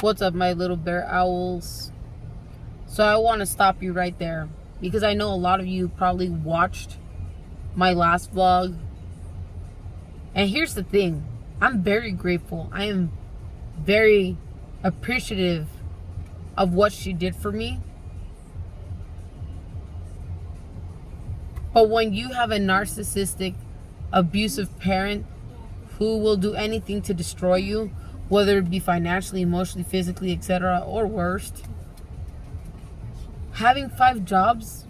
What's up, my little bear owls? So I want to stop you right there because I know a lot of you probably watched my last vlog. And here's the thing. I'm very grateful. I am very appreciative of what she did for me. But when you have a narcissistic, abusive parent who will do anything to destroy you, whether it be financially, emotionally, physically, etc., or worst, having 5 jobs,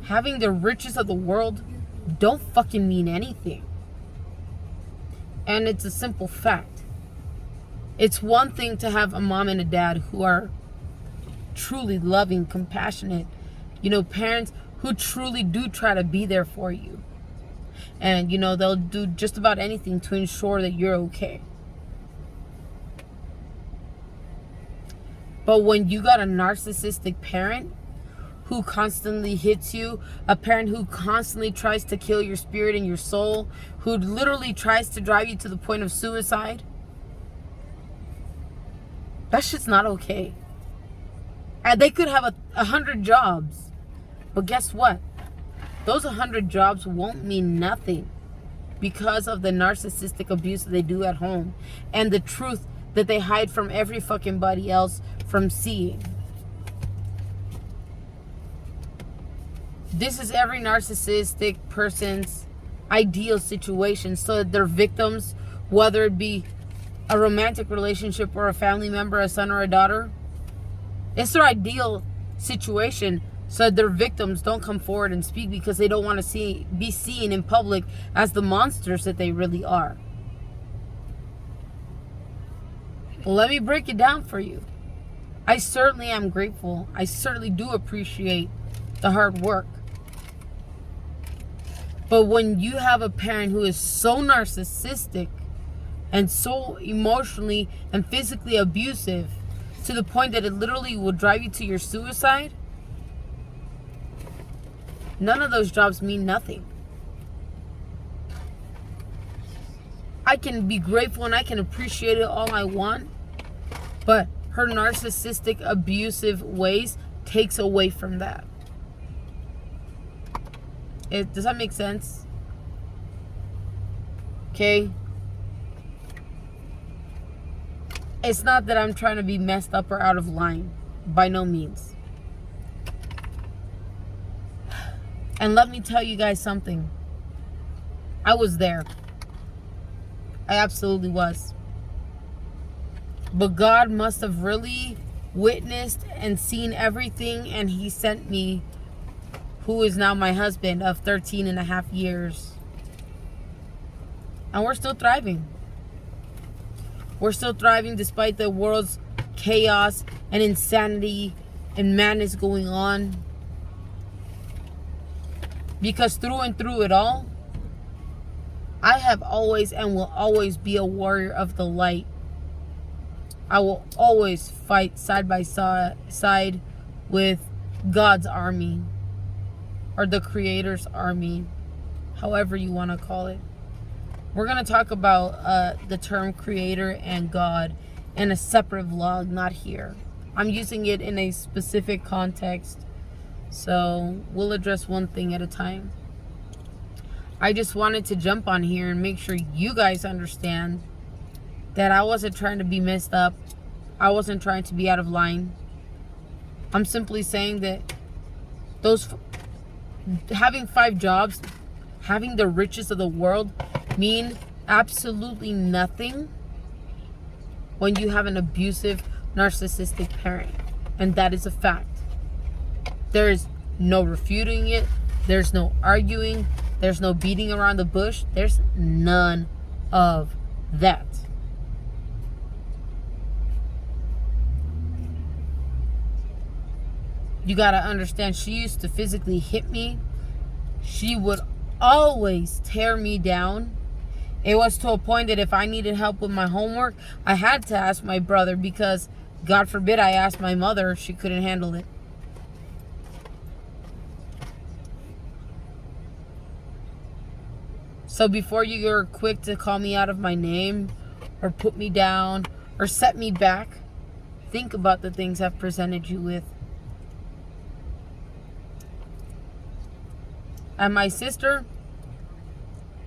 having the riches of the world don't fucking mean anything. And it's a simple fact. It's one thing to have a mom and a dad who are truly loving, compassionate, parents who truly do try to be there for you. And, they'll do just about anything to ensure that you're okay. But when you got a narcissistic parent who constantly hits you, a parent who constantly tries to kill your spirit and your soul, who literally tries to drive you to the point of suicide, that shit's not okay. And they could have 100 jobs. But guess what? Those 100 jobs won't mean nothing because of the narcissistic abuse that they do at home and the truth that they hide from every fucking body else from seeing. This is every narcissistic person's ideal situation so that their victims, whether it be a romantic relationship or a family member, a son or a daughter, it's their ideal situation so that their victims don't come forward and speak because they don't want to be seen in public as the monsters that they really are. Well, let me break it down for you. I certainly am grateful. I certainly do appreciate the hard work. But when you have a parent who is so narcissistic and so emotionally and physically abusive to the point that it literally will drive you to your suicide, none of those jobs mean nothing. I can be grateful and I can appreciate it all I want, but her narcissistic, abusive ways takes away from that. Does that make sense? Okay? It's not that I'm trying to be messed up or out of line. By no means. And let me tell you guys something. I was there. I absolutely was. But God must have really witnessed and seen everything, and He sent me, who is now my husband of 13 and a half years. And we're still thriving. We're still thriving despite the world's chaos and insanity and madness going on. Because through and through it all, I have always and will always be a warrior of the light. I will always fight side by side with God's army, or the Creator's army, however you want to call it. We're going to talk about the term Creator and God in a separate vlog, not here. I'm using it in a specific context, so we'll address one thing at a time. I just wanted to jump on here and make sure you guys understand that I wasn't trying to be messed up. I wasn't trying to be out of line. I'm simply saying that having 5 jobs, having the riches of the world mean absolutely nothing when you have an abusive, narcissistic parent. And that is a fact. There is no refuting it. There's no arguing. There's no beating around the bush. There's none of that. You gotta understand, she used to physically hit me. She would always tear me down. It was to a point that if I needed help with my homework, I had to ask my brother because, God forbid, I asked my mother, she couldn't handle it. So before you're quick to call me out of my name or put me down or set me back, think about the things I've presented you with. And my sister,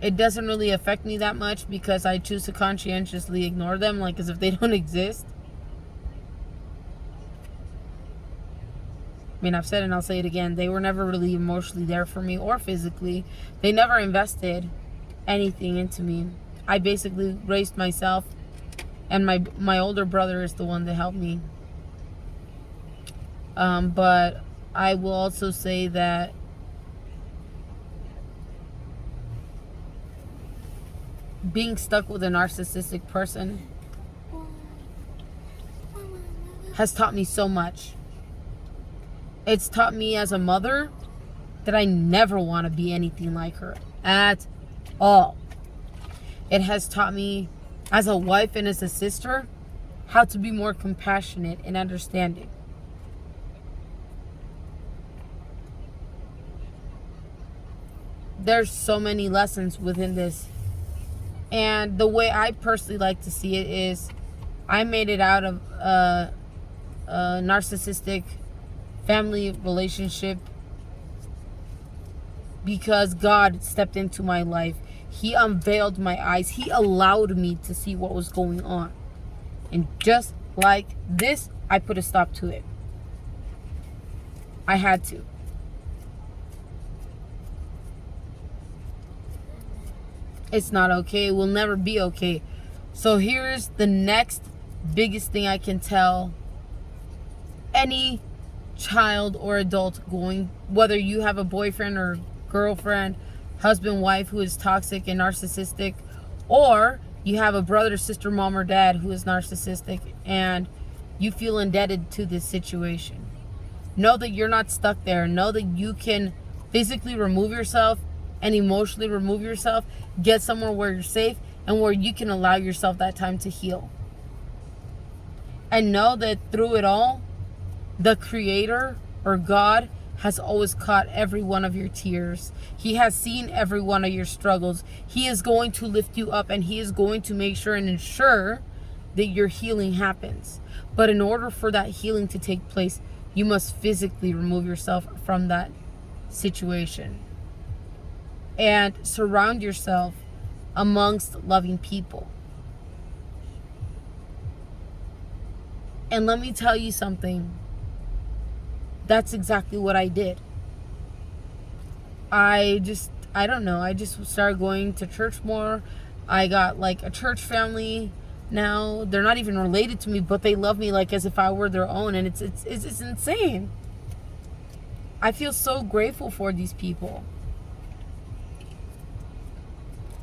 it doesn't really affect me that much because I choose to conscientiously ignore them, like as if they don't exist. I mean, I've said it and I'll say it again. They were never really emotionally there for me or physically. They never invested anything into me. I basically raised myself, and my older brother is the one that helped me. But I will also say that being stuck with a narcissistic person has taught me so much. It's taught me as a mother that I never want to be anything like her at all. It has taught me as a wife and as a sister how to be more compassionate and understanding. There's so many lessons within this. And the way I personally like to see it is I made it out of a narcissistic family relationship because God stepped into my life. He unveiled my eyes. He allowed me to see what was going on. And just like this, I put a stop to it. I had to. It's not okay. It will never be okay. So here's the next biggest thing I can tell any child or adult going, whether you have a boyfriend or girlfriend, husband, wife who is toxic and narcissistic, or you have a brother, sister, mom, or dad who is narcissistic and you feel indebted to this situation. Know that you're not stuck there. Know that you can physically remove yourself and emotionally remove yourself, get somewhere where you're safe and where you can allow yourself that time to heal. And know that through it all, the Creator or God has always caught every one of your tears. He has seen every one of your struggles. He is going to lift you up, and He is going to make sure and ensure that your healing happens. But in order for that healing to take place, you must physically remove yourself from that situation and surround yourself amongst loving people. And let me tell you something. That's exactly what I did. I don't know. I just started going to church more. I got like a church family now. They're not even related to me, but they love me like as if I were their own. And it's insane. I feel so grateful for these people.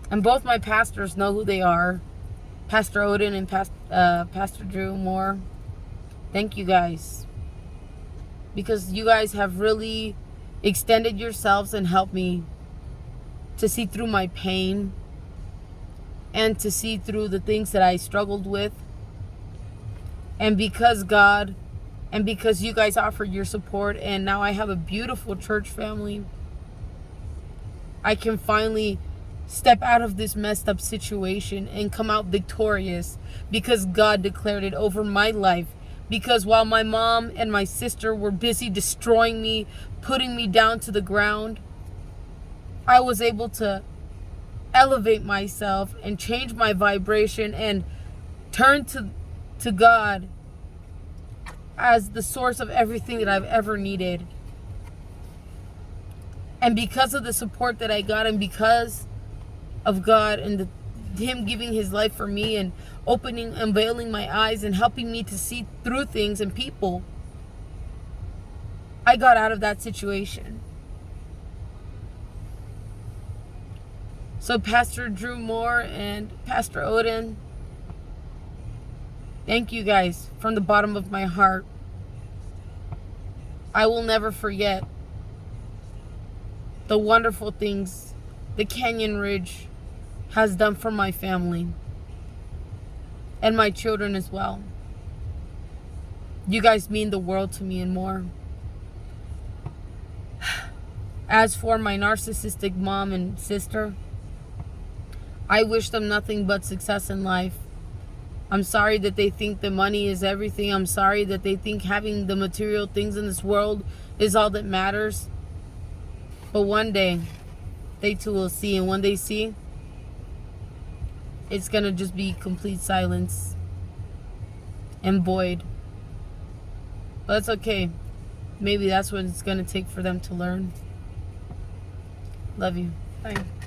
And both my pastors know who they are. Pastor Odin and Pastor Drew Moore. Thank you guys. Because you guys have really extended yourselves and helped me to see through my pain and to see through the things that I struggled with. And because God and because you guys offered your support, and now I have a beautiful church family, I can finally step out of this messed up situation and come out victorious because God declared it over my life. Because while my mom and my sister were busy destroying me, putting me down to the ground, I was able to elevate myself and change my vibration and turn to God as the source of everything that I've ever needed. And because of the support that I got, and because of God and Him giving His life for me and unveiling my eyes and helping me to see through things and people, I got out of that situation. So Pastor Drew Moore and Pastor Odin, thank you guys from the bottom of my heart. I will never forget the wonderful things the Canyon Ridge has done for my family and my children as well. You guys mean the world to me and more. As for my narcissistic mom and sister, I wish them nothing but success in life. I'm sorry that they think the money is everything. I'm sorry that they think having the material things in this world is all that matters. But one day, they too will see. And when they see, it's going to just be complete silence and void. But that's okay. Maybe that's what it's going to take for them to learn. Love you. Bye.